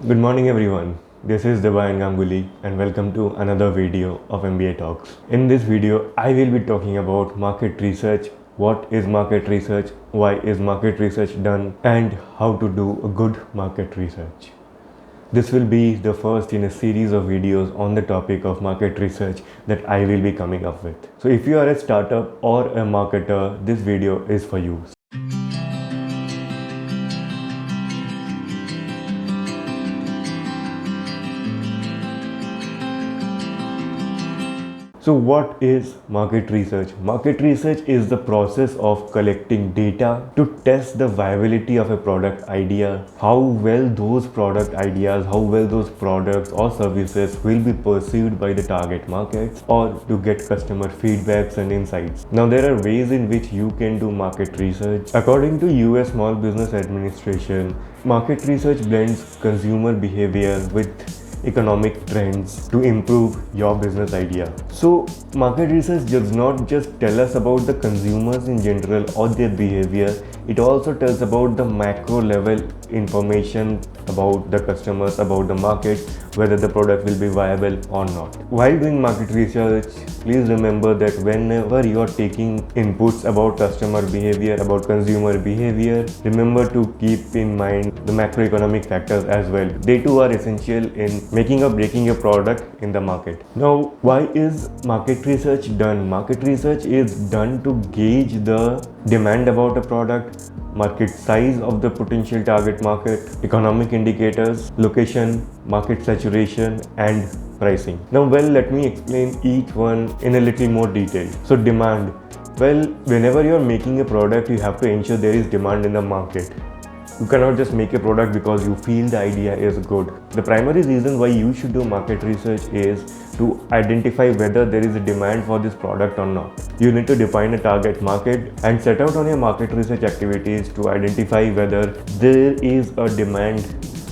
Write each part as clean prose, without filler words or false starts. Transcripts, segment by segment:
Good morning everyone. This is Devayan Ganguly and welcome to another video of MBA Talks. In this video, I will be talking about market research, what is market research, why is market research done, and how to do a good market research. This will be the first in a series of videos on the topic of market research that I will be coming up with. So if you are a startup or a marketer, this video is for you. So what is market research? Market research is the process of collecting data to test the viability of a product idea, how well those product ideas, how well those products or services will be perceived by the target markets, or to get customer feedbacks and insights. Now there are ways in which you can do market research. According to US Small Business Administration, market research blends consumer behavior with economic trends to improve your business idea. So market research does not just tell us about the consumers in general or their behavior, it also tells about the macro level information about the customers, about the market, whether the product will be viable or not. While doing market research, please remember that whenever you are taking inputs about customer behavior, about consumer behavior, remember to keep in mind the macroeconomic factors as well. They too are essential in making or breaking a product in the market. Now, why is market research done? Market research is done to gauge the demand about a product, market size of the potential target market, economic indicators, location, market saturation, and pricing. Now, let me explain each one in a little more detail. So, demand. Whenever you're making a product, you have to ensure there is demand in the market. You cannot just make a product because you feel the idea is good. The primary reason why you should do market research is to identify whether there is a demand for this product or not. You need to define a target market and set out on your market research activities to identify whether there is a demand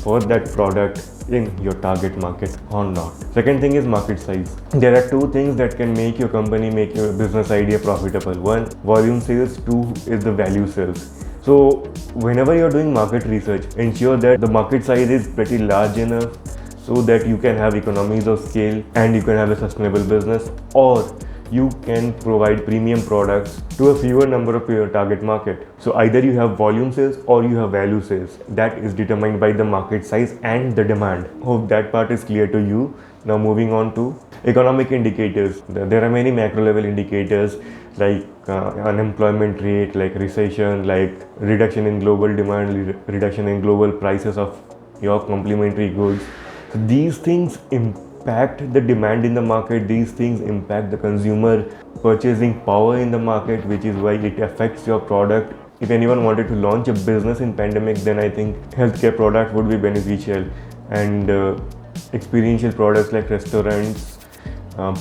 for that product in your target market or not. Second thing is market size. There are two things that can make your company, make your business idea profitable. One, volume sales. Two is the value sales. So whenever you're doing market research, ensure that the market size is pretty large enough so that you can have economies of scale and you can have a sustainable business, or you can provide premium products to a fewer number of your target market. So either you have volume sales or you have value sales. That is determined by the market size and the demand. Hope that part is clear to you. Now moving on to economic indicators. There are many macro level indicators like unemployment rate, like recession, like reduction in global demand, reduction in global prices of your complementary goods. So these things impact the demand in the market. These things impact the consumer purchasing power in the market, which is why it affects your product. If anyone wanted to launch a business in pandemic, then I think healthcare product would be beneficial, and experiential products like restaurants,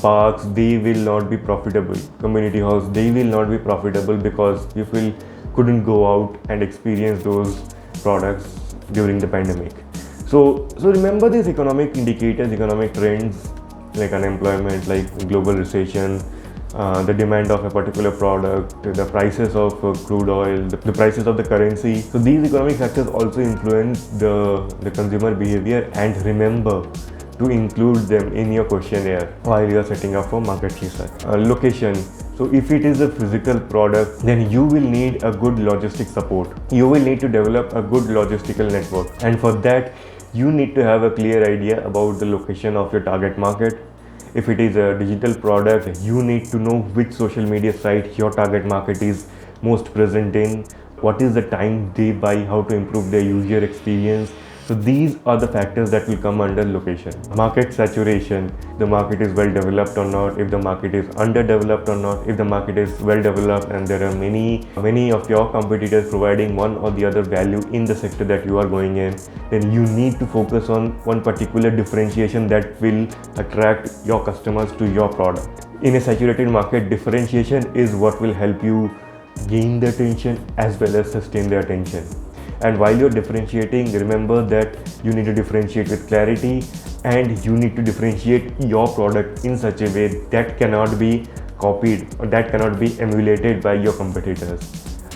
parks, they will not be profitable. Community halls, they will not be profitable because people couldn't go out and experience those products during the pandemic. So remember these economic indicators, economic trends like unemployment, like global recession, the demand of a particular product, the prices of crude oil, the prices of the currency. So these economic factors also influence the consumer behavior, and remember to include them in your questionnaire while you are setting up for market research. Location. So if it is a physical product, then you will need a good logistic support. You will need to develop a good logistical network, and for that you need to have a clear idea about the location of your target market. If it is a digital product, you need to know which social media site your target market is most present in, what is the time they buy, how to improve their user experience. So these are the factors that will come under location. Market saturation, the market is well developed or not, if the market is underdeveloped or not. If the market is well developed and there are many of your competitors providing one or the other value in the sector that you are going in, then you need to focus on one particular differentiation that will attract your customers to your product. In a saturated market, differentiation is what will help you gain the attention as well as sustain the attention. And while you're differentiating, remember that you need to differentiate with clarity, and you need to differentiate your product in such a way that cannot be copied or that cannot be emulated by your competitors.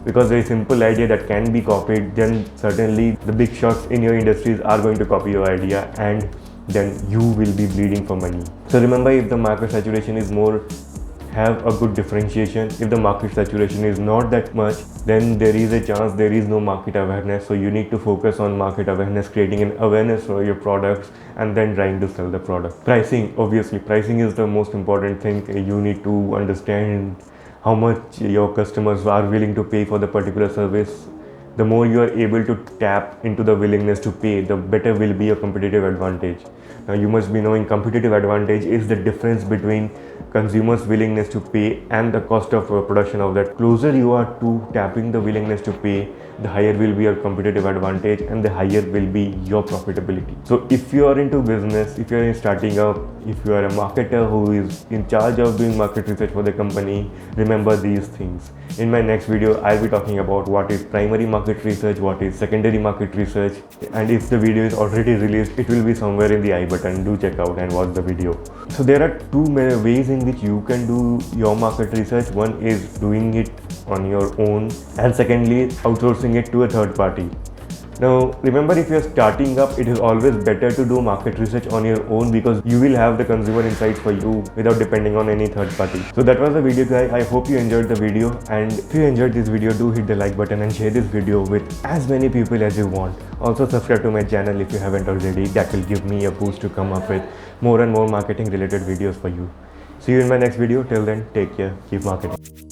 because a simple idea that can be copied, then certainly the big shots in your industries are going to copy your idea, and then you will be bleeding for money. So remember, if the market saturation is more, have a good differentiation. If the market saturation is not that much, then there is a chance there is no market awareness. So you need to focus on market awareness, creating an awareness for your products, and then trying to sell the product. Pricing, obviously pricing is the most important thing. You need to understand how much your customers are willing to pay for the particular service. The more you are able to tap into the willingness to pay, the better will be your competitive advantage. Now you must be knowing competitive advantage is the difference between consumers' willingness to pay and the cost of production of that. Closer you are to tapping the willingness to pay, the higher will be your competitive advantage and the higher will be your profitability. So if you are into business, if you are starting up, if you are a marketer who is in charge of doing market research for the company, remember these things. In my next video, I'll be talking about what is primary market research, what is secondary market research, and if the video is already released, it will be somewhere in the I button. Do check out and watch the video. So there are two ways in which you can do your market research. One is doing it on your own, and secondly, outsourcing it to a third party. Now remember, if you're starting up, it is always better to do market research on your own, because you will have the consumer insights for you without depending on any third party. So that was the video, guys. I hope you enjoyed the video, and if you enjoyed this video, do hit the like button and share this video with as many people as you want. Also subscribe to my channel if you haven't already. That will give me a boost to come up with more and more marketing related videos for you. See you in my next video. Till then, take care, keep marketing.